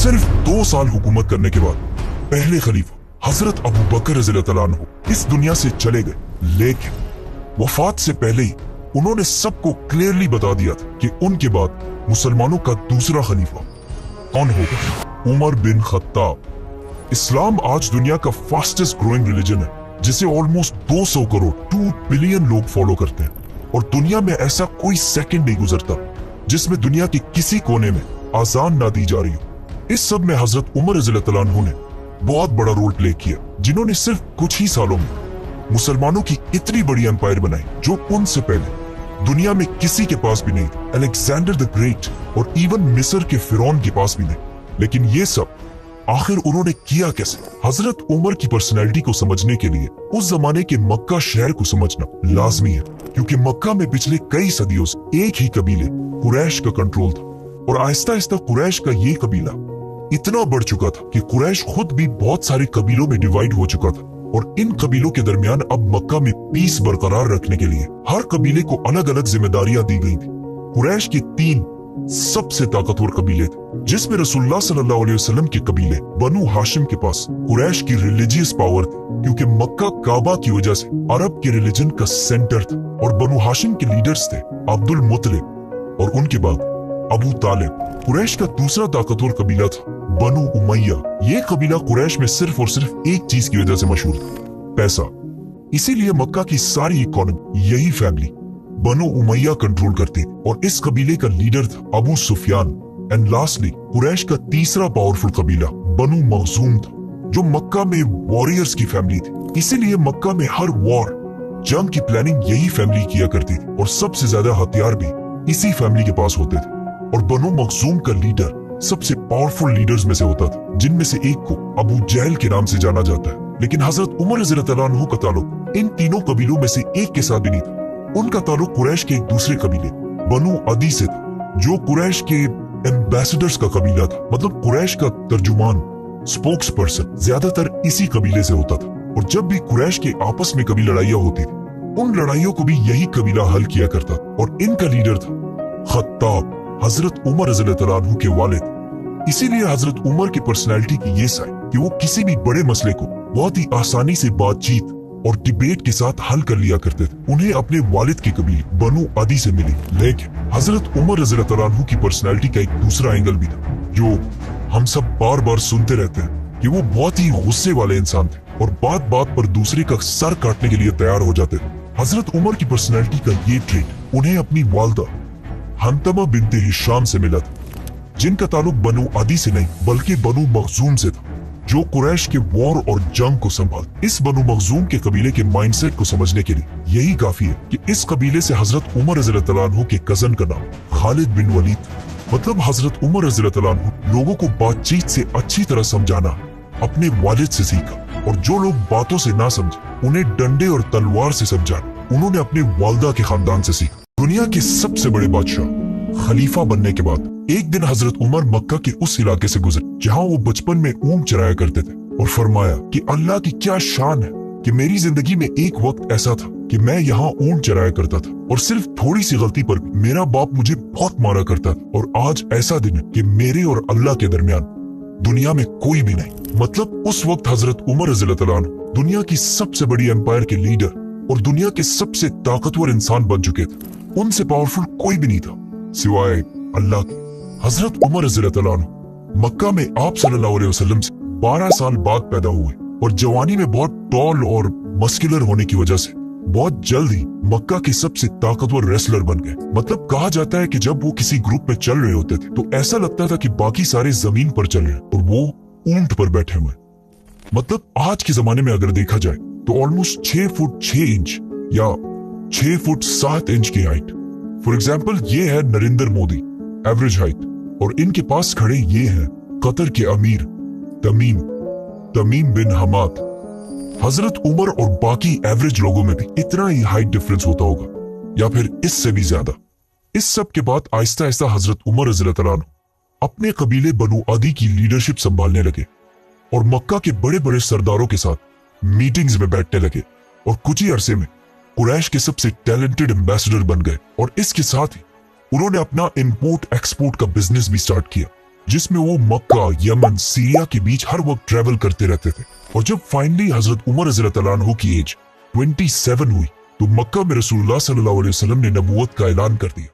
सिर्फ 2 साल हुकूमत करने के बाद पहले खलीफा हजरत अबू बकर रज़ियल्लाहु अन्हु इस दुनिया से चले गए, लेकिन वफात से पहले ही उन्होंने सबको क्लियरली बता दिया था कि उनके बाद मुसलमानों का दूसरा खलीफा कौन होगा, उमर बिन खत्ताब। इस्लाम आज दुनिया का फास्टेस्ट ग्रोइंग रिलीजन है, जिसे ऑलमोस्ट 200 करोड़ 2 बिलियन लोग फॉलो करते हैं, और दुनिया में ऐसा कोई सेकंड नहीं गुजरता जिसमें दुनिया के किसी कोने में आजान ना दी जा रही हो। इस सब में हजरत उमर रज़ियल्लाहु अन्हु ने बहुत बड़ा रोल प्ले किया, जिन्होंने सिर्फ कुछ ही सालों में मुसलमानों की इतनी बड़ी एम्पायर बनाई जो उनसे पहले दुनिया में किसी के पास भी नहीं थी। अलेक्जेंडर द ग्रेट और इवन मिस्र के फिरौन के पास भी नहीं। लेकिन ये सब आखिर उन्होंने किया कैसे? हजरत उमर की पर्सनैलिटी को समझने के लिए उस जमाने के मक्का शहर को समझना लाजमी है, क्योंकि मक्का में पिछले कई सदियों से एक ही कबीले कुरैश का कंट्रोल था, और आहिस्ता आहिस्ता कुरैश का ये कबीला इतना बढ़ चुका था कि कुरैश खुद भी बहुत सारे कबीलों में डिवाइड हो चुका था। और इन कबीलों के दरमियान अब मक्का में पीस बरकरार रखने के लिए हर कबीले को अलग अलग जिम्मेदारियां दी गई थी। कुरैश के 3 सबसे ताकतवर कबीले थे, जिसमें रसूलुल्लाह सल्लल्लाहु अलैहि वसल्लम के कबीले बनु हाशिम के पास कुरैश की रिलीजियस पावर थी, क्योंकि मक्का काबा की वजह से अरब के रिलीजन का सेंटर था। और बनु हाशिम के लीडर्स थे अब्दुल मुत्तलिब और उनके बाद अबू तालिब। कुरैश का दूसरा ताकतवर कबीला था बनु उमैया। ये कबीला कुरैश में सिर्फ और सिर्फ एक चीज की वजह से मशहूर था, पैसा। इसीलिए मक्का की सारी इकोनॉमी यही फैमिली बनु उमैया कंट्रोल करती थी, और इस कबीले का लीडर था अबू सुफियान। एंड लास्टली कुरैश का तीसरा पावरफुल कबीला बनु मखजूम था, जो मक्का में वॉरियर्स की फैमिली थी। इसीलिए मक्का में हर वॉर जंग की प्लानिंग यही फैमिली किया करती थी, और सबसे ज्यादा हथियार भी इसी फैमिली के पास होते थे। और बनु मखजूम का लीडर सबसे पावरफुल लीडर्स में से होता था, जिनमें से एक को अबू जहल के नाम से जाना जाता है। लेकिन हजरत उमर रज़ियल्लाहु अन्हु का ताल्लुक इन तीनों कबीलों में से एक के साथ भी नहीं था। उनका ताल्लुक कुरैश के एक दूसरे कबीले बनु अदी से था, जो कुरैश के एम्बेसडर्स का कबीला था। मतलब कुरैश का तर्जुमान, स्पोक्स पर्सन ज्यादातर इसी कबीले से होता था। और जब भी कुरैश के आपस में कभी लड़ाइयाँ होती थी, उन लड़ाइयों को भी यही कबीला हल किया करता, और इनका लीडर था खत्ताब, हजरत उमर रज़ियल्लाहु अन्हु के वालिद। इसीलिए हजरत उमर की पर्सनैलिटी की ये साइड कि वो किसी भी बड़े मसले को बहुत ही आसानी से बातचीत और डिबेट के साथ हल कर लिया करते थे। उन्हें अपने वालिद के कबीले बनु अदी से मिली। लेकिन हजरत उमर रज़ियल्लाहु अन्हु की पर्सनैलिटी का एक दूसरा एंगल भी था, जो हम सब बार बार सुनते रहते हैं कि वो बहुत ही गुस्से वाले इंसान थे, और बात बात पर दूसरे का सर काटने के लिए तैयार हो जाते थे। हजरत उमर की पर्सनैलिटी का ये ट्रेट उन्हें अपनी वालदा हंतमा बिनते हिशाम से मिला था, जिनका ताल्लुक बनु अदी से नहीं बल्कि बनु मखजूम से था, जो कुरैश के वॉर और जंग को संभाल। इस बनु मखजूम के कबीले के माइंडसेट को समझने के लिए यही काफी है कि इस कबीले से हजरत उमर रज़ियल्लाहु अन्हु के कजन का नाम खालिद बिन वलीद था। मतलब हजरत उमर रज़ियल्लाहु अन्हु लोगों को बातचीत से अच्छी तरह समझाना अपने वालिद से सीखा, और जो लोग बातों से ना समझे उन्हें डंडे और तलवार से समझाना उन्होंने अपने वालदा के खानदान से सीखा। दुनिया के सबसे बड़े बादशाह खलीफा बनने के बाद एक दिन हजरत उमर मक्का के उस इलाके से गुजरे जहां वो बचपन में ऊंट चराया करते थे, और फरमाया कि अल्लाह की क्या शान है कि मेरी जिंदगी में एक वक्त ऐसा था कि मैं यहाँ ऊंट चराया करता था, और सिर्फ थोड़ी सी गलती पर मेरा बाप मुझे बहुत मारा करता था, और आज ऐसा दिन है कि मेरे और अल्लाह के दरमियान दुनिया में कोई भी नहीं। मतलब उस वक्त हजरत उमर रज़ियल्लाहु अन्हु दुनिया की सबसे बड़ी एम्पायर के लीडर और दुनिया के सबसे ताकतवर इंसान बन चुके थे। उनसे पावरफुल कोई भी नहीं था सिवाय अल्लाह के। हजरत उमर रज़ियल्लाहु अन्हु मक्का में आप सल्लल्लाहु अलैहि वसल्लम से 12 साल बाद पैदा हुए, और जवानी में बहुत टॉल और मस्कुलर होने की वजह से बहुत जल्द ही मक्का के सबसे ताकतवर रेसलर बन गए। मतलब कहा जाता है कि जब वो किसी ग्रुप में चल रहे होते थे तो ऐसा लगता था कि बाकी सारे जमीन पर चल रहे और वो ऊंट पर बैठे हुए। मतलब आज के जमाने में अगर देखा जाए तो ऑलमोस्ट 6 फुट 6 इंच या 6 फुट 7 इंच की हाइट। फॉर एग्जाम्पल ये है नरेंद्र मोदी, एवरेज हाइट, और इनके पास खड़े ये हैं कतर के अमीर तमीम बिन हमाद। हजरत उमर और बाकी एवरेज लोगों में भी इतना ही हाइट डिफरेंस होता होगा या फिर इससे भी ज्यादा। इस सब के बाद आहिस्ता आहिस्ता हजरत उमर रज़ियल्लाहु अन्हु अपने कबीले बनु अदी की लीडरशिप संभालने लगे, और मक्का के बड़े बड़े सरदारों के साथ मीटिंग्स में बैठने लगे, और कुछ ही अरसे में कुरैश के सबसे टैलेंटेड एम्बेसडर बन गए। और इसके साथ ही उन्होंने अपना इंपोर्ट एक्सपोर्ट का बिजनेस भी स्टार्ट किया, जिसमें वो मक्का, यमन, सीरिया के बीच हर वक्त ट्रैवल करते रहते थे। और जब फाइनली हजरत उमर रज़ियल्लाहु अन्हु की एज 27 हुई तो मक्का में रसूलुल्लाह सल्लल्लाहु अलैहि वसल्लम ने नबूवत का ऐलान कर दिया।